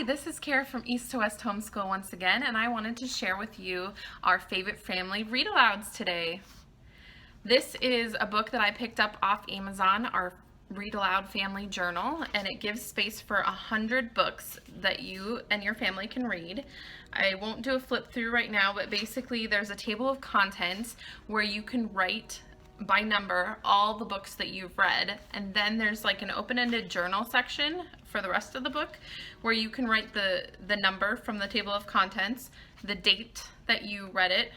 Hi, this is Kara from East to West Homeschool once again, and I wanted to share with you our favorite family read-alouds today. This is a book that I picked up off Amazon, our Read Aloud Family Journal, and it gives space for 100 books that you and your family can read. I won't do a flip through right now, but basically there's a table of contents where you can write by number all the books that you've read, and then there's like an open-ended journal section for the rest of the book where you can write the number from the table of contents, the date that you read it,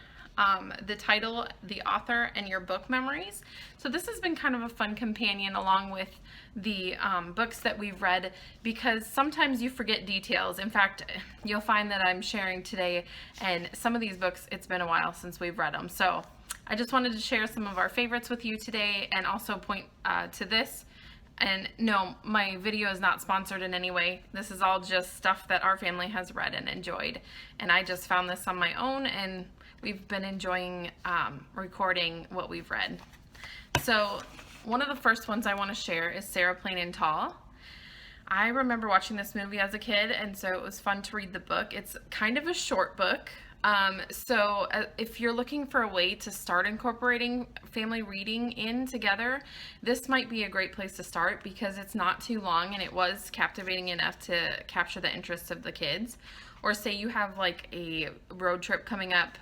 the title, the author, and your book memories. So this has been kind of a fun companion along with the books that we've read, because sometimes you forget details. In fact, you'll find that I'm sharing today, and some of these books, it's been a while since we've read them. So I just wanted to share some of our favorites with you today, and also point to this. And no, my video is not sponsored in any way. This is all just stuff that our family has read and enjoyed. And I just found this on my own, and we've been enjoying recording what we've read. So one of the first ones I want to share is Sarah Plain and Tall. I remember watching this movie as a kid, and so it was fun to read the book. It's kind of a short book. So if you're looking for a way to start incorporating family reading in together, this might be a great place to start, because it's not too long and it was captivating enough to capture the interest of the kids. Or say you have like a road trip coming up,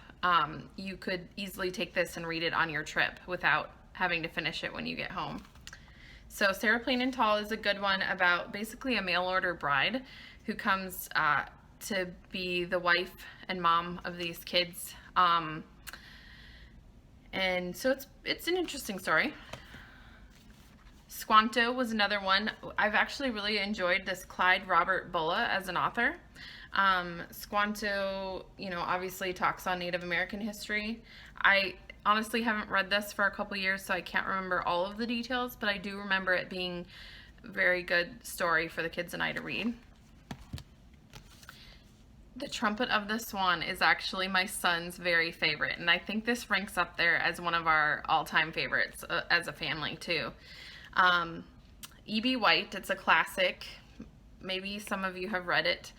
you could easily take this and read it on your trip without having to finish it when you get home. So Sarah Plain and Tall is a good one about basically a mail order bride who comes to be the wife and mom of these kids, and so it's an interesting story. Squanto was another one. I've actually really enjoyed this Clyde Robert Bulla as an author. Squanto, obviously talks on Native American history. I honestly haven't read this for a couple years, so I can't remember all of the details, but I do remember it being a very good story for the kids and I to read. The Trumpet of the Swan is actually my son's very favorite, and I think this ranks up there as one of our all-time favorites as a family too. E.B. White, it's a classic. Maybe some of you have read it.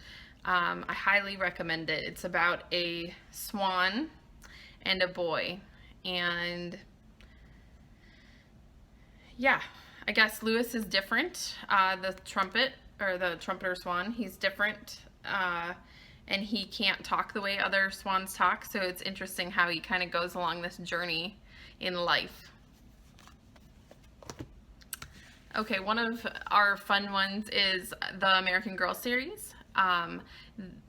I highly recommend it. It's about a swan and a boy, and yeah, I guess Lewis is different. The trumpet, or the trumpeter swan, he's different. And he can't talk the way other swans talk, so it's interesting how he kind of goes along this journey in life. Okay, one of our fun ones is the American Girl series.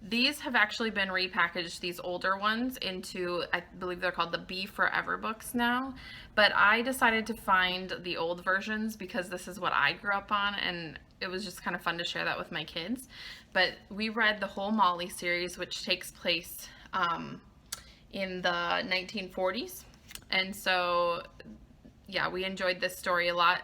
These have actually been repackaged, these older ones, into, I believe they're called the Be Forever books now, but I decided to find the old versions because this is what I grew up on, and it was just kind of fun to share that with my kids. But we read the whole Molly series, which takes place in the 1940s, and so yeah, we enjoyed this story a lot.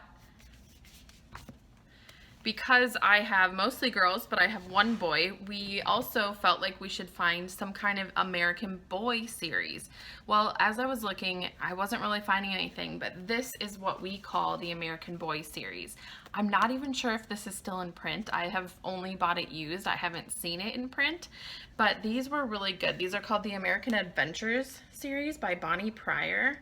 Because I have mostly girls, but I have one boy, we also felt like we should find some kind of American Boy series. Well, as I was looking, I wasn't really finding anything, but this is what we call the American Boy series. I'm not even sure if this is still in print. I have only bought it used. I haven't seen it in print, but these were really good. These are called the American Adventures series by Bonnie Pryor,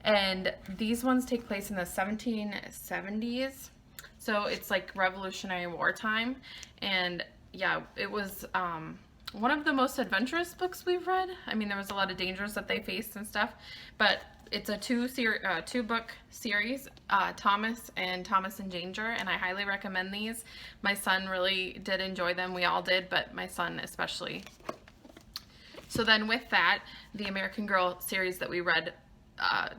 and these ones take place in the 1770s. So it's like Revolutionary War time, and yeah, it was one of the most adventurous books we've read. I mean, there was a lot of dangers that they faced and stuff, but it's a two-book series, Thomas and Thomas in Danger, and I highly recommend these. My son really did enjoy them. We all did, but my son especially. So then with that, the American Girl series that we read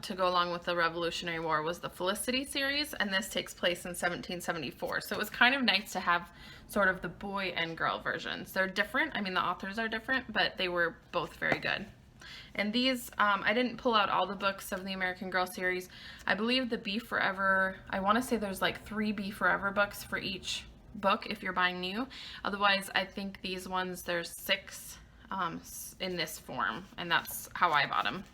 to go along with the Revolutionary War was the Felicity series, and this takes place in 1774. So it was kind of nice to have sort of the boy and girl versions. They're different. I mean, the authors are different, but they were both very good. And these, I didn't pull out all the books of the American Girl series. I believe the Be Forever, I want to say there's like 3 Be Forever books for each book if you're buying new. Otherwise, I think these ones, there's 6 in this form, and that's how I bought them.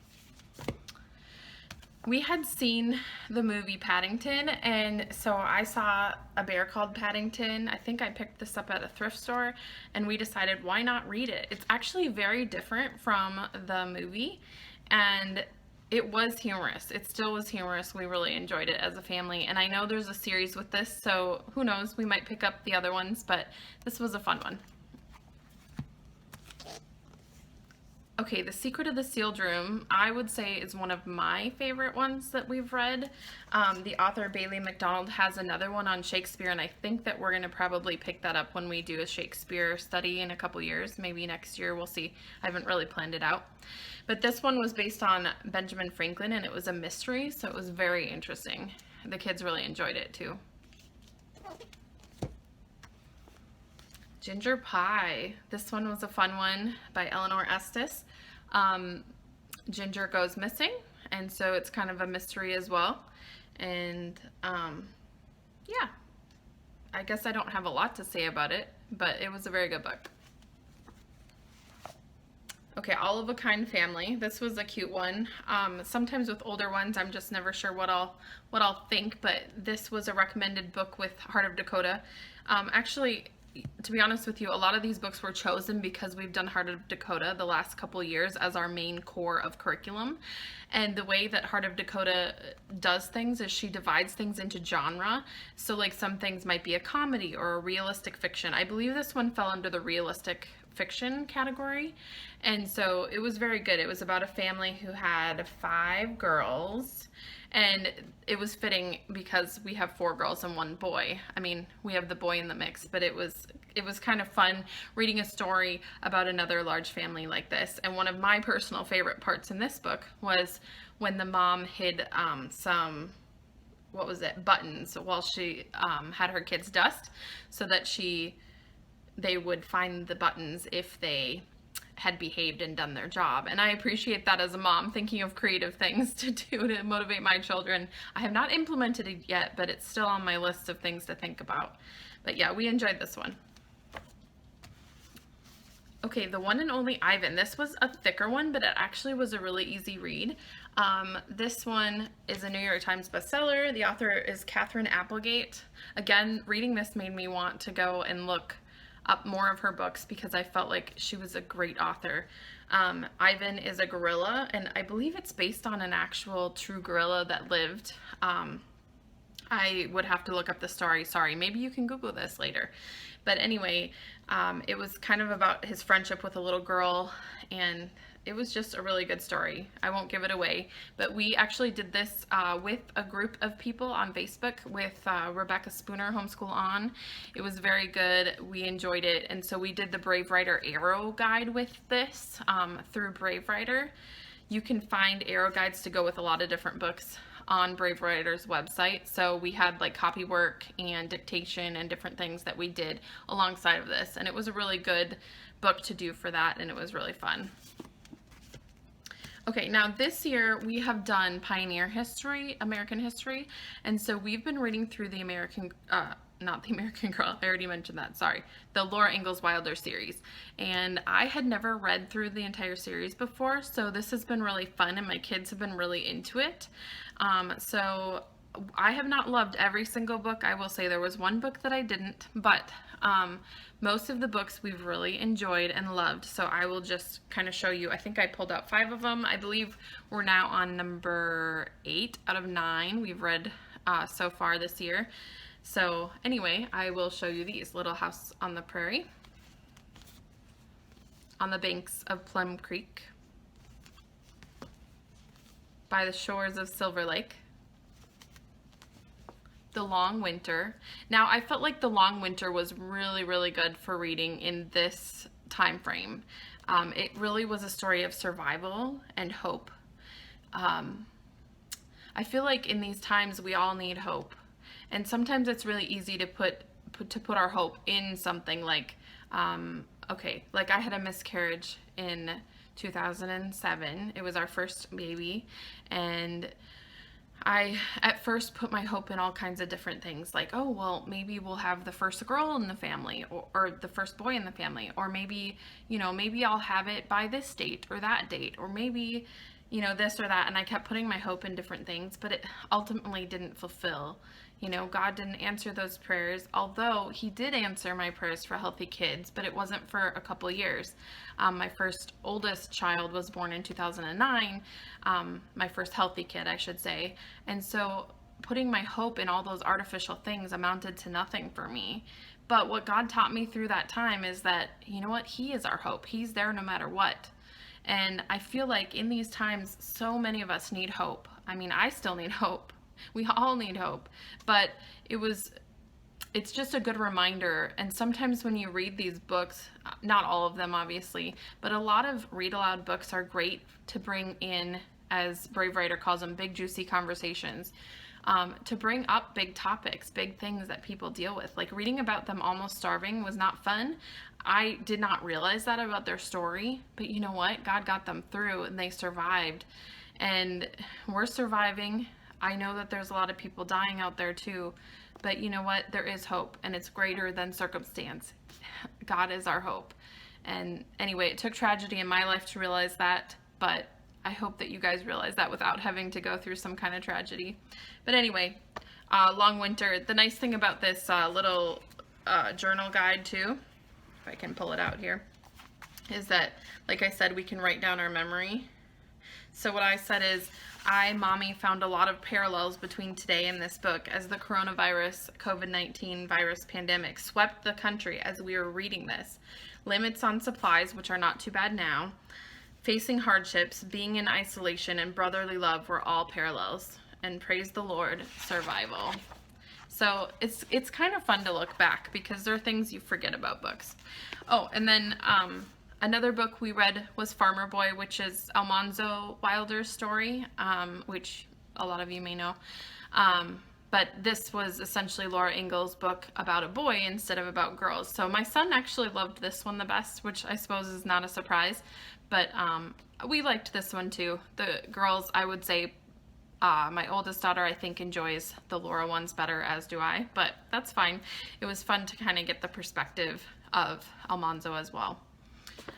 We had seen the movie Paddington, and so I saw a bear called Paddington. I think I picked this up at a thrift store, and we decided why not read it. It's actually very different from the movie, and it was humorous. It still was humorous. We really enjoyed it as a family, and I know there's a series with this, so who knows, we might pick up the other ones, but this was a fun one. Okay, The Secret of the Sealed Room, I would say is one of my favorite ones that we've read. The author Bailey McDonald has another one on Shakespeare, and I think that we're going to probably pick that up when we do a Shakespeare study in a couple years. Maybe next year, we'll see. I haven't really planned it out. But this one was based on Benjamin Franklin, and it was a mystery, so it was very interesting. The kids really enjoyed it too. Ginger Pie. This one was a fun one by Eleanor Estes. Ginger goes missing, and so it's kind of a mystery as well. And yeah, I guess I don't have a lot to say about it, but it was a very good book. Okay, All of a Kind Family. This was a cute one. Sometimes with older ones, I'm just never sure what I'll think, but this was a recommended book with Heart of Dakota. Actually, to be honest with you, a lot of these books were chosen because we've done Heart of Dakota the last couple years as our main core of curriculum. And the way that Heart of Dakota does things is she divides things into genre. So like some things might be a comedy or a realistic fiction. I believe this one fell under the realistic fiction category. And so it was very good. It was about a family who had 5 girls. And it was fitting because we have 4 girls and 1 boy. I mean, we have the boy in the mix, but it was kind of fun reading a story about another large family like this. And one of my personal favorite parts in this book was when the mom hid some, what was it, buttons while she had her kids dust, so that they would find the buttons if they had behaved and done their job. And I appreciate that as a mom, thinking of creative things to do to motivate my children. I have not implemented it yet, but it's still on my list of things to think about. But yeah, we enjoyed this one. Okay, The One and Only Ivan. This was a thicker one, but it actually was a really easy read. This one is a New York Times bestseller. The author is Katherine Applegate. Again, reading this made me want to go and look up more of her books because I felt like she was a great author. Ivan is a gorilla, and I believe it's based on an actual true gorilla that lived. I would have to look up the story. Sorry, maybe you can Google this later. But anyway, it was kind of about his friendship with a little girl, and it was just a really good story. I won't give it away, but we actually did this with a group of people on Facebook with Rebecca Spooner, Homeschool On. It was very good. We enjoyed it, and so we did the Brave Writer Arrow Guide with this through Brave Writer. You can find arrow guides to go with a lot of different books on Brave Writer's website. So we had like copy work and dictation and different things that we did alongside of this, and it was a really good book to do for that, and it was really fun. Okay, now this year we have done Pioneer History, American History, and so we've been reading through the not the American Girl, I already mentioned that, sorry, the Laura Ingalls Wilder series. And I had never read through the entire series before, so this has been really fun, and my kids have been really into it. So I have not loved every single book. I will say there was one book that I didn't, but most of the books we've really enjoyed and loved, so I will just kind of show you. I think I pulled out 5 of them. I believe we're now on number 8 out of 9 we've read so far this year. So anyway, I will show you these. Little House on the Prairie, On the Banks of Plum Creek, By the Shores of Silver Lake, The Long Winter. Now, I felt like The Long Winter was really, really good for reading in this time frame. It really was a story of survival and hope. I feel like in these times we all need hope, and sometimes it's really easy to put our hope in something like, okay, like I had a miscarriage in 2007. It was our first baby, and I at first put my hope in all kinds of different things, like, oh, well, maybe we'll have the first girl in the family, or the first boy in the family, or maybe, maybe I'll have it by this date or that date, or maybe, you know, this or that, and I kept putting my hope in different things, but it ultimately didn't fulfill. You know, God didn't answer those prayers, although he did answer my prayers for healthy kids, but it wasn't for a couple years. My first oldest child was born in 2009, my first healthy kid, I should say. And so putting my hope in all those artificial things amounted to nothing for me. But what God taught me through that time is that, you know what, he is our hope. He's there no matter what. And I feel like in these times, so many of us need hope. I mean, I still need hope. We all need hope. But it's just a good reminder. And sometimes when you read these books, not all of them obviously, but a lot of read aloud books are great to bring in, as Brave Writer calls them, big juicy conversations. To bring up big topics, big things that people deal with. Like reading about them almost starving was not fun. I did not realize that about their story, but you know what? God got them through and they survived. And we're surviving. I know that there's a lot of people dying out there too, but you know what? There is hope, and it's greater than circumstance. God is our hope. And anyway, it took tragedy in my life to realize that, but I hope that you guys realize that without having to go through some kind of tragedy. But anyway, Long Winter. The nice thing about this little journal guide too, if I can pull it out here, is that, like I said, we can write down our memory. So what I said is, Mommy, found a lot of parallels between today and this book as the coronavirus, COVID-19 virus pandemic swept the country as we were reading this. Limits on supplies, which are not too bad now, facing hardships, being in isolation, and brotherly love were all parallels. And praise the Lord, survival. So it's kind of fun to look back because there are things you forget about books. Oh, and then another book we read was Farmer Boy, which is Almanzo Wilder's story, which a lot of you may know. But this was essentially Laura Ingalls' book about a boy instead of about girls. So my son actually loved this one the best, which I suppose is not a surprise. But we liked this one too. The girls, I would say, my oldest daughter, I think, enjoys the Laura ones better, as do I. But that's fine. It was fun to kind of get the perspective of Almanzo as well.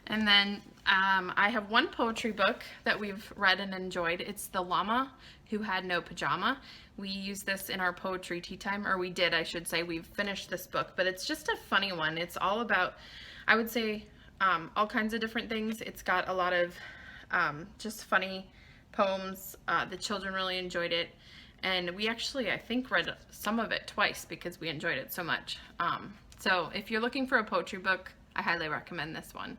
And then I have one poetry book that we've read and enjoyed. It's The Llama Who Had No Pajama. We use this in our poetry tea time, or we did, I should say. We've finished this book, but it's just a funny one. It's all about, I would say, all kinds of different things. It's got a lot of just funny poems. The children really enjoyed it. And we actually, I think, read some of it twice because we enjoyed it so much. So if you're looking for a poetry book, I highly recommend this one.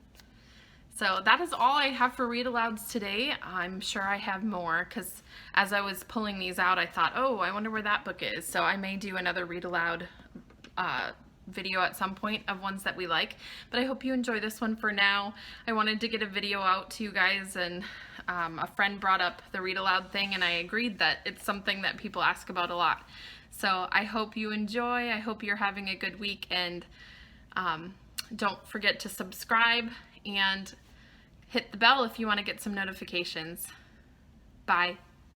So that is all I have for read alouds today. I'm sure I have more because as I was pulling these out, I thought, oh, I wonder where that book is. So I may do another read aloud video at some point of ones that we like. But I hope you enjoy this one for now. I wanted to get a video out to you guys, and a friend brought up the read aloud thing, and I agreed that it's something that people ask about a lot. So I hope you enjoy. I hope you're having a good week, and don't forget to subscribe and hit the bell if you want to get some notifications. Bye.